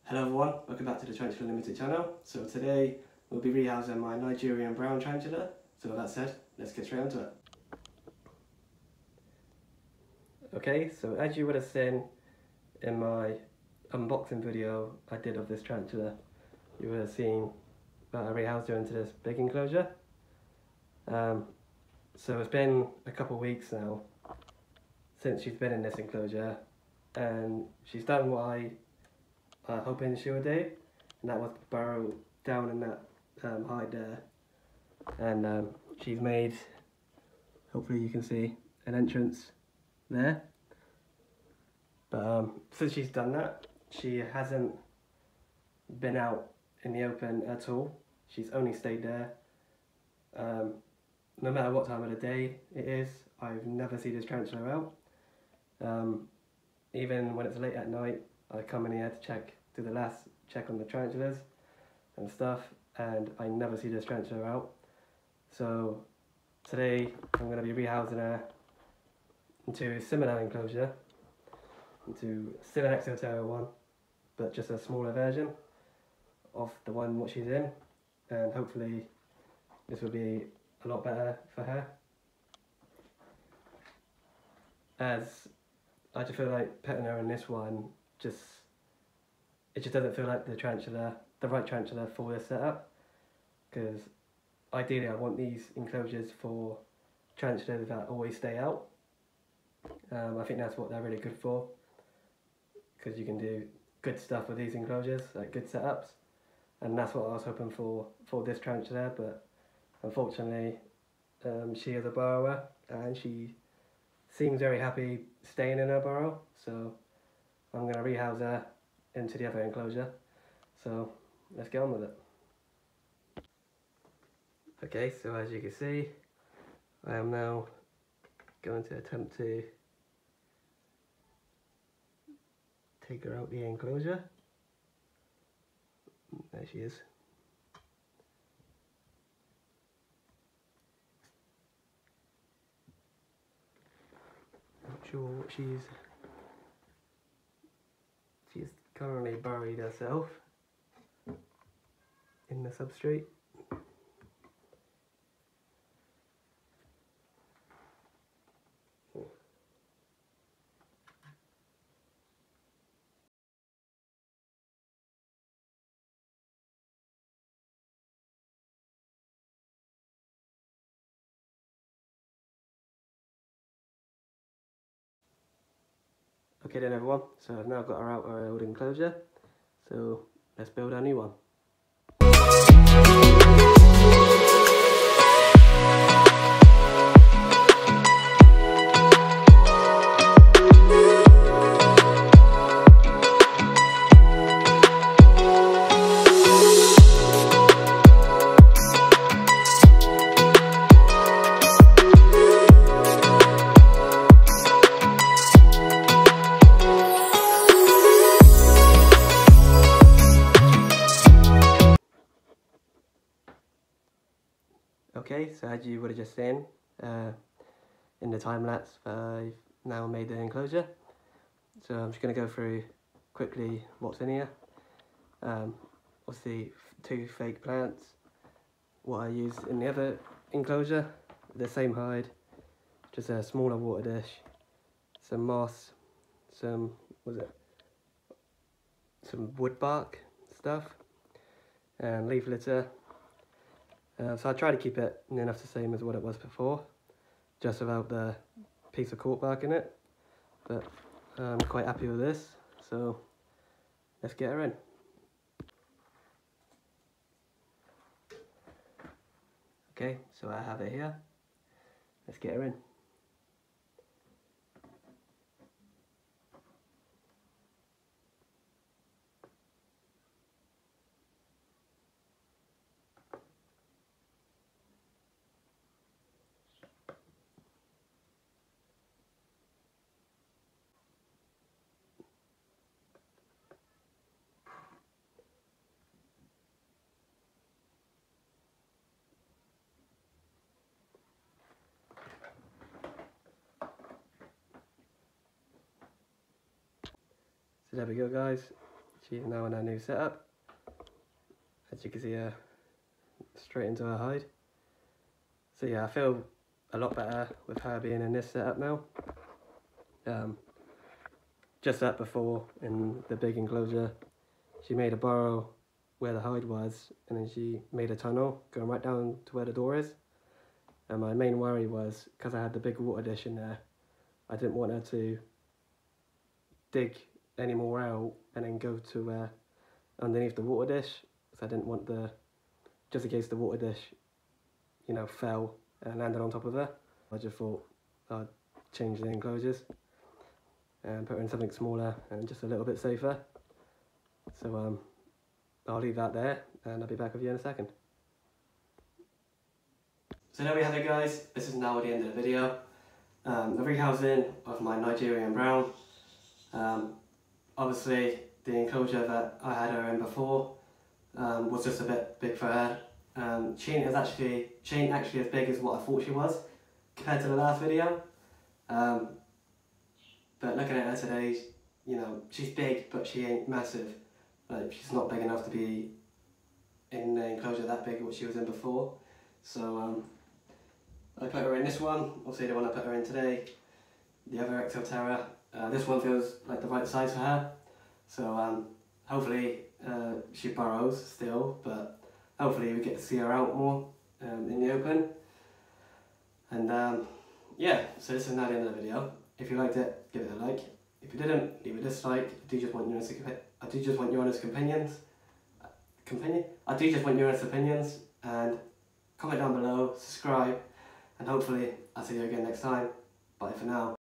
Hello everyone, welcome back to the Tarantula Limited channel. So today we'll be rehousing my Nigerian brown tarantula. So with that said, let's get straight onto it. Okay, so as you would have seen in my unboxing video I did of this tarantula, you would have seen that I rehoused her into this big enclosure. So it's been a couple of weeks now since she's been in this enclosure, and she's done what I hoping she would do, and that was burrow down in that hide there, and she's made, hopefully you can see, an entrance there. But since she's done that, she hasn't been out in the open at all. She's only stayed there. No matter what time of the day it is, I've never seen this tarantula out. Even when it's late at night, I come in here to do the last check on the tarantulas and stuff, and I never see this tarantula out. So today I'm going to be rehousing her into a similar enclosure, still an Exoterra one, but just a smaller version of the one what she's in, and hopefully this will be a lot better for her, as I just feel like petting her in this one it just doesn't feel like the right tarantula for this setup, because ideally I want these enclosures for tarantulas that always stay out. I think that's what they're really good for, because you can do good stuff with these enclosures, like good setups, and that's what I was hoping for this tarantula. But unfortunately she is a burrower and she seems very happy staying in her burrow, so I'm going to rehouse her into the other enclosure. So let's get on with it. Okay, so as you can see, I am now going to attempt to take her out the enclosure. There she is. Not sure what she's currently buried herself in the substrate. Okay then everyone, so I've now got her out of her old enclosure, so let's build our new one. Okay, so as you would have just seen in the time lapse, I've now made the enclosure. So I'm just going to go through quickly what's in here. Obviously 2 fake plants, what I used in the other enclosure, the same hide, just a smaller water dish, some moss, some wood bark stuff, and leaf litter. So I try to keep it enough the same as what it was before, just without the piece of cork bark in it, but I'm quite happy with this, so let's get her in. Okay, so I have it here, let's get her in. So there we go guys, she's now in her new setup. As you can see her straight into her hide. So yeah, I feel a lot better with her being in this setup now. Just that before in the big enclosure, she made a burrow where the hide was, and then she made a tunnel going right down to where the door is. And my main worry was, because I had the big water dish in there, I didn't want her to dig any more out and then go to underneath the water dish, so I didn't want just in case the water dish, you know, fell and landed on top of her. I just thought I'd change the enclosures and put her in something smaller and just a little bit safer. So I'll leave that there and I'll be back with you in a second. So there we have it, guys. This is now the end of the video. The rehousing of my Nigerian brown. Obviously the enclosure that I had her in before was just a bit big for her. She ain't actually as big as what I thought she was compared to the last video. But looking at her today, you know, she's big, but she ain't massive. Like, she's not big enough to be in the enclosure that big what she was in before. So I put her in this one, obviously the one I put her in today, the other Excel Terra. This one feels like the right size for her. So hopefully she burrows still, but hopefully we get to see her out more in the open. And yeah, so this is now the end of the video. If you liked it, give it a like. If you didn't, leave a dislike. I do just want your honest opinions. I do just want your honest opinions, and comment down below, subscribe, and hopefully I'll see you again next time. Bye for now.